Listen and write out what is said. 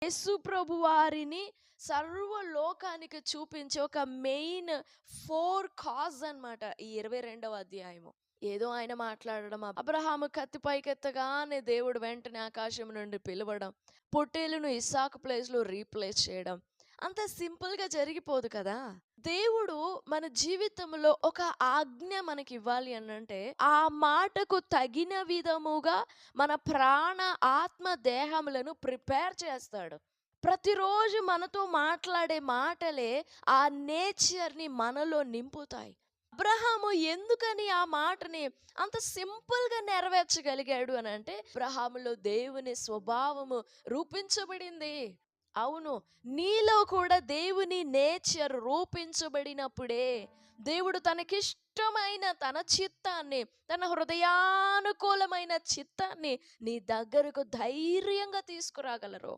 యేసు ప్రభు వారిని సర్వలోకానికి చూపించే ఒక మెయిన్ 4 కాజ్ అన్నమాట ఈ 22వ అధ్యాయము. ఏదో ఆయన మాట్లాడడం, అబ్రహాము కత్తి పైకెత్తగానే దేవుడు వెంటనే ఆకాశం నుండి పిలవడం, పొట్టేలును ఇస్సాకు ప్లేస్లో రీప్లేస్ చేయడం, అంత సింపుల్గా జరిగిపోదు కదా. దేవుడు మన జీవితంలో ఒక ఆజ్ఞ మనకి ఇవ్వాలి అనంటే ఆ మాటకు తగిన విధముగా మన ప్రాణ ఆత్మ దేహములను ప్రిపేర్ చేస్తాడు. ప్రతిరోజు మనతో మాట్లాడే మాటలే ఆ నేచర్ని మనలో నింపుతాయి. అబ్రహాము ఎందుకని ఆ మాటని అంత సింపుల్గా నెరవేర్చగలిగాడు అని అంటే, అబ్రహాములో దేవుని స్వభావము రూపించబడింది. అవును, నీలో కూడా దేవుని నేచర్ రూపించబడినప్పుడే దేవుడు తనకిష్టమైన తన చిత్తాన్ని, తన హృదయానుకూలమైన చిత్తాన్ని నీ దగ్గరకు ధైర్యంగా తీసుకురాగలరు.